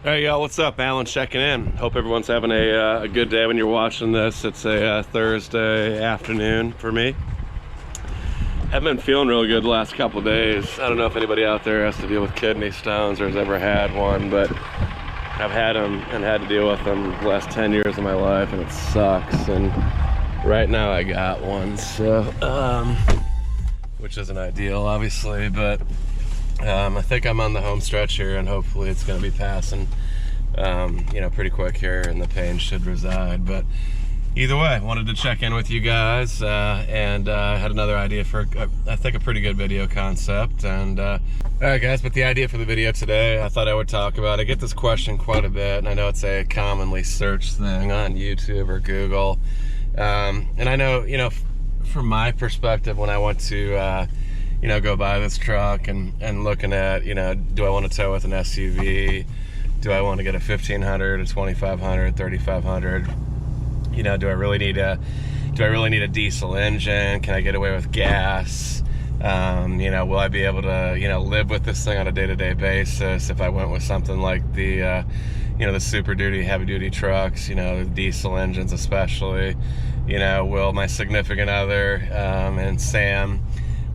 Hey y'all, what's up? Alan checking in. Hope everyone's having a good day when you're watching this. It's a Thursday afternoon for me. Haven't been feeling really good the last couple days. I don't know if anybody out there has to deal with kidney stones or has ever had one, but I've had them and had to deal with them the last 10 years of my life, and it sucks. And right now I got one, so which isn't ideal, obviously, but I think I'm on the home stretch here, and hopefully it's going to be passing, pretty quick here, and the pain should reside. But either way, wanted to check in with you guys, and had another idea for, I think, a pretty good video concept. And all right, guys, but the idea for the video today, I thought I would talk about. I get this question quite a bit, and I know it's a commonly searched thing on YouTube or Google. And I know, from my perspective, when I want to go buy this truck and looking at, do I want to tow with an SUV? Do I want to get a 1500, a 2500, 3500? Do I really need a diesel engine? Can I get away with gas? Will I be able to, live with this thing on a day-to-day basis if I went with something like the super duty, heavy duty trucks, the diesel engines especially? Will my significant other, and Sam,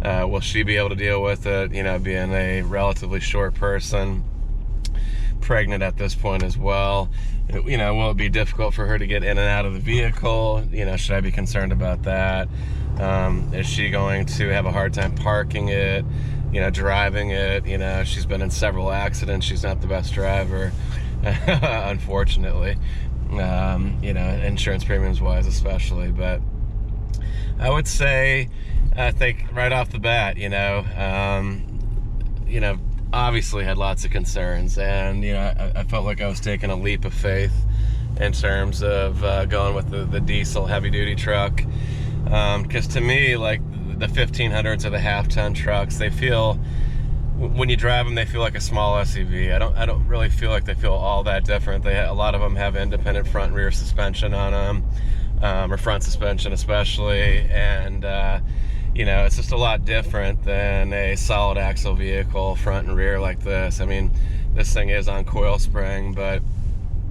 will she be able to deal with it, being a relatively short person, pregnant at this point as well? Will it be difficult for her to get in and out of the vehicle? Should I be concerned about that? Is she going to have a hard time parking it, driving it? She's been in several accidents. She's not the best driver, unfortunately, insurance premiums wise especially. But I would say, I think right off the bat, obviously had lots of concerns, and I felt like I was taking a leap of faith in terms of going with the diesel heavy duty truck, because to me, like, the 1500s or the half-ton trucks, they feel, when you drive them, they feel like a small SUV. I don't really feel like they feel all that different. A lot of them have independent front and rear suspension on them, or front suspension especially, and it's just a lot different than a solid axle vehicle, front and rear, like this. I mean, this thing is on coil spring, but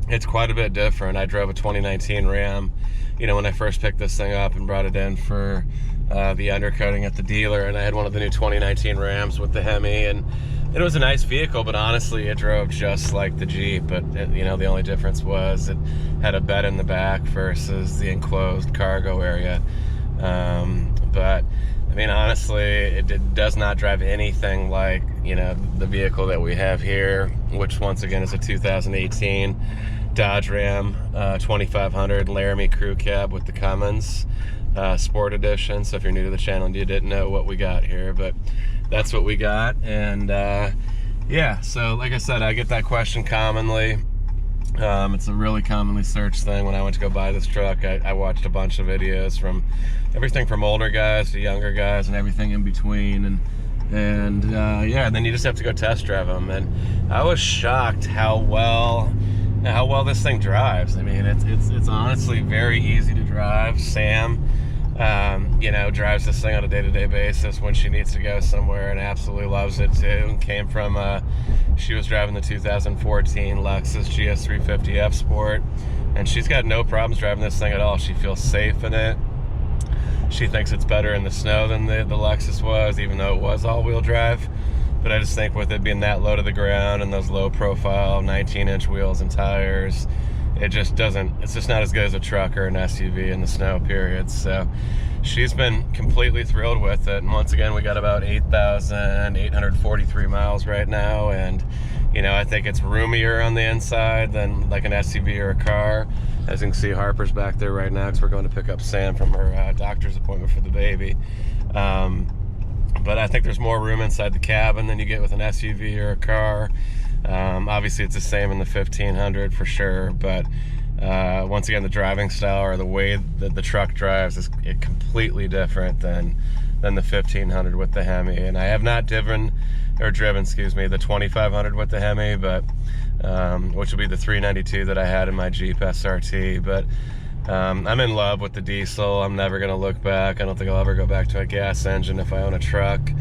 it's quite a bit different. I drove a 2019 Ram, when I first picked this thing up and brought it in for the undercoating at the dealer, and I had one of the new 2019 Rams with the Hemi, and it was a nice vehicle, but honestly, it drove just like the Jeep. But the only difference was it had a bed in the back versus the enclosed cargo area. But I mean, honestly, it does not drive anything like, the vehicle that we have here, which once again is a 2018 Dodge Ram 2500 Laramie Crew Cab with the Cummins Sport Edition. So if you're new to the channel and you didn't know what we got here, but that's what we got. And yeah, so like I said, I get that question commonly. It's a really commonly searched thing. When I went to go buy this truck, I watched a bunch of videos from everything from older guys to younger guys and everything in between, and then you just have to go test drive them. And I was shocked how well this thing drives. I mean, it's honestly very easy to drive. Sam, drives this thing on a day-to-day basis when she needs to go somewhere, and absolutely loves it too. And came from she was driving the 2014 Lexus GS350 F Sport, and she's got no problems driving this thing at all. She feels safe in it. She thinks it's better in the snow than the Lexus was, even though it was all-wheel drive. But I just think with it being that low to the ground and those low-profile 19-inch wheels and tires, it's just not as good as a truck or an SUV in the snow, period. So she's been completely thrilled with it. And once again, we got about 8,843 miles right now. And, I think it's roomier on the inside than like an SUV or a car. As you can see, Harper's back there right now because we're going to pick up Sam from her doctor's appointment for the baby. But I think there's more room inside the cabin than you get with an SUV or a car. Obviously, it's the same in the 1500 for sure, but once again, the driving style or the way that the truck drives is completely different than the 1500 with the Hemi. And I have not driven, the 2500 with the Hemi, but which will be the 392 that I had in my Jeep SRT. But I'm in love with the diesel. I'm never going to look back. I don't think I'll ever go back to a gas engine if I own a truck.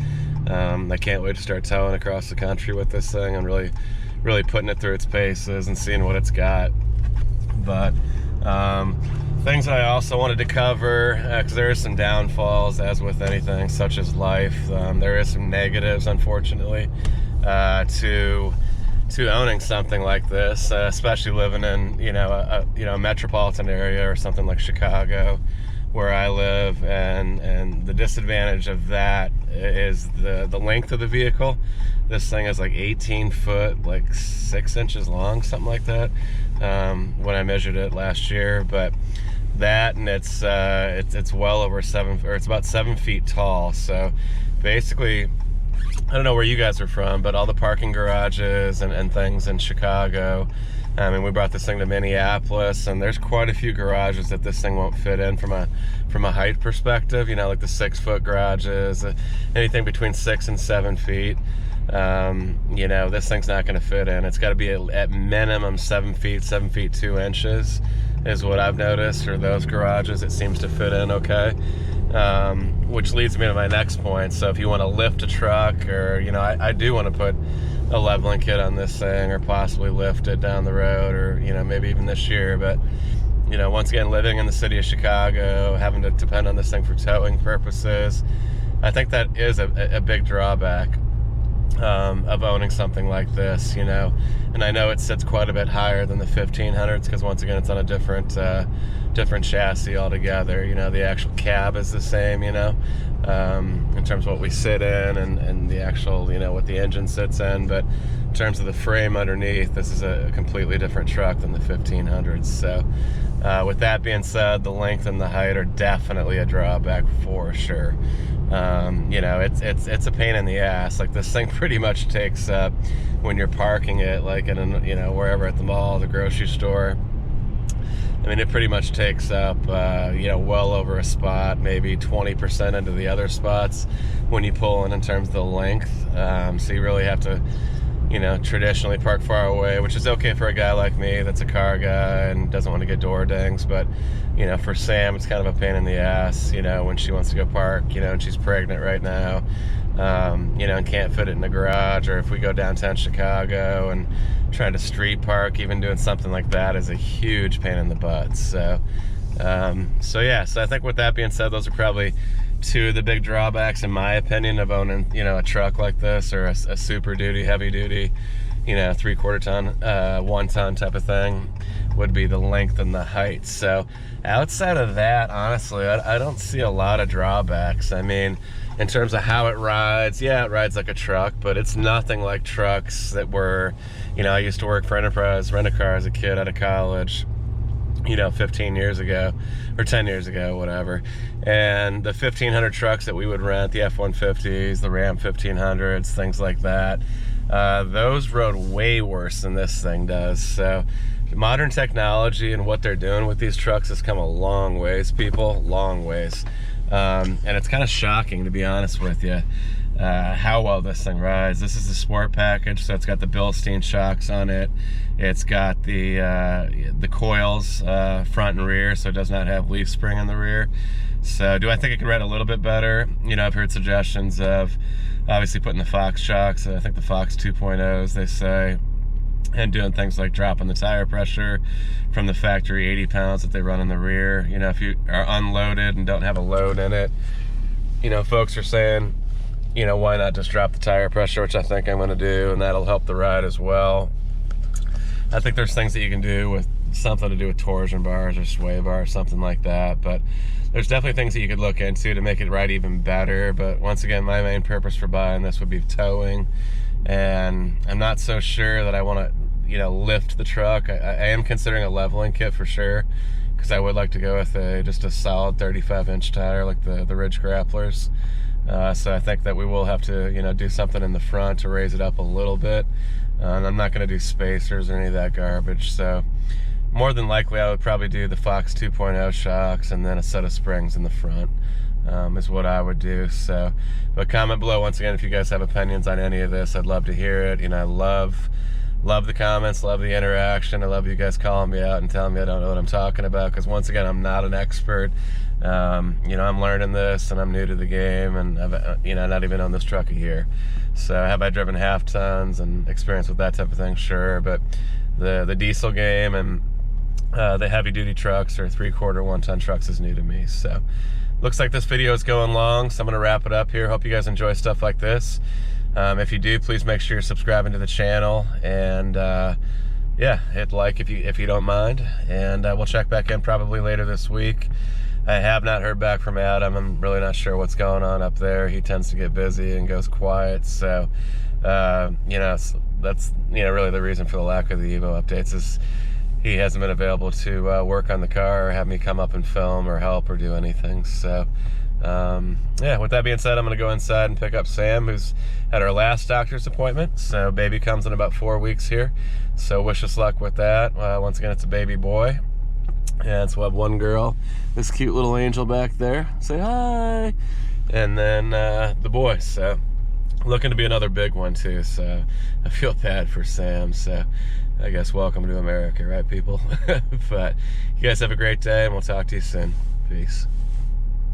I can't wait to start towing across the country with this thing. I'm really really putting it through its paces and seeing what it's got. But things that I also wanted to cover, because there is some downfalls, as with anything, such as life. There is some negatives, unfortunately, to owning something like this, especially living in a metropolitan area or something like Chicago, where I live. And the disadvantage of that is the length of the vehicle. This thing is like 18 foot, like 6 inches long, something like that, when I measured it last year. But that, and it's well over it's about 7 feet tall. So basically, I don't know where you guys are from, but all the parking garages and things in Chicago, I mean, we brought this thing to Minneapolis, and there's quite a few garages that this thing won't fit in from a height perspective. Like the 6-foot garages, anything between 6 and 7 feet. This thing's not going to fit in. It's got to be at minimum 7 feet, 7 feet 2 inches is what I've noticed for those garages. It seems to fit in okay. Which leads me to my next point. So if you want to lift a truck, or I do want to put a leveling kit on this thing, or possibly lift it down the road, or maybe even this year. But once again, living in the city of Chicago, having to depend on this thing for towing purposes, I think that is a big drawback of owning something like this. And I know it sits quite a bit higher than the 1500s, because once again, it's on a different chassis altogether. The actual cab is the same, in terms of what we sit in, and the actual, what the engine sits in. But in terms of the frame underneath, this is a completely different truck than the 1500s. So with that being said, the length and the height are definitely a drawback for sure. It's a pain in the ass. Like, this thing pretty much takes up, when you're parking it, like in wherever, at the mall, the grocery store, I mean, it pretty much takes up well over a spot, maybe 20% into the other spots when you pull in terms of the length. So you really have to traditionally park far away, which is okay for a guy like me that's a car guy and doesn't want to get door dings. But for Sam, it's kind of a pain in the ass when she wants to go park, and she's pregnant right now, and can't fit it in the garage. Or if we go downtown Chicago and try to street park, even doing something like that is a huge pain in the butt. So I think with that being said, those are probably two of the big drawbacks, in my opinion, of owning a truck like this, or a super duty, heavy duty, 3/4 ton, 1 ton type of thing, would be the length and the height. So outside of that, honestly, I don't see a lot of drawbacks. I mean, in terms of how it rides, yeah, it rides like a truck, but it's nothing like trucks that were, I used to work for Enterprise Rent-A-Car as a kid out of college, 15 years ago, or 10 years ago, whatever. And the 1500 trucks that we would rent, the F-150s, the Ram 1500s, things like that, those rode way worse than this thing does. So modern technology and what they're doing with these trucks has come a long ways, people, long ways. And it's kind of shocking, to be honest with you, how well this thing rides. This is the sport package, so it's got the Bilstein shocks on it. It's got the coils front and rear, so it does not have leaf spring in the rear. So do I think it could ride a little bit better? I've heard suggestions of obviously putting the Fox shocks, I think the Fox 2.0s, they say, and doing things like dropping the tire pressure from the factory 80 pounds that they run in the rear. If you are unloaded and don't have a load in it, folks are saying, why not just drop the tire pressure, which I think I'm going to do, and that'll help the ride as well. I think there's things that you can do with something to do with torsion bars or sway bars, something like that. But there's definitely things that you could look into to make it ride even better. But once again, my main purpose for buying this would be towing, and I'm not so sure that I want to, lift the truck. I am considering a leveling kit for sure, because I would like to go with just a solid 35-inch tire like the Ridge Grapplers. So I think that we will have to, do something in the front to raise it up a little bit. And I'm not going to do spacers or any of that garbage. So more than likely, I would probably do the Fox 2.0 shocks and then a set of springs in the front, is what I would do. So, but comment below once again if you guys have opinions on any of this. I'd love to hear it. I love love the comments, love the interaction. I love you guys calling me out and telling me I don't know what I'm talking about, because once again, I'm not an expert. I'm learning this and I'm new to the game, and I've not even owned this truck a year. So have I driven half tons and experience with that type of thing? Sure, but the diesel game and the heavy duty trucks or 3/4 1-ton trucks is new to me. So looks like this video is going long, so I'm gonna wrap it up here. Hope you guys enjoy stuff like this. If you do, please make sure you're subscribing to the channel, and hit like if you don't mind, and we'll check back in probably later this week. I have not heard back from Adam. I'm really not sure what's going on up there. He tends to get busy and goes quiet, so that's really the reason for the lack of the Evo updates, is he hasn't been available to work on the car or have me come up and film or help or do anything. So with that being said, I'm gonna go inside and pick up Sam, who's at our last doctor's appointment. So baby comes in about 4 weeks here, so wish us luck with that. Once again, it's a baby boy, and so we'll have one girl, this cute little angel back there, say hi, and then the boy. So looking to be another big one too, so I feel bad for Sam. So I guess welcome to America, right, people? But you guys have a great day, and we'll talk to you soon. Peace.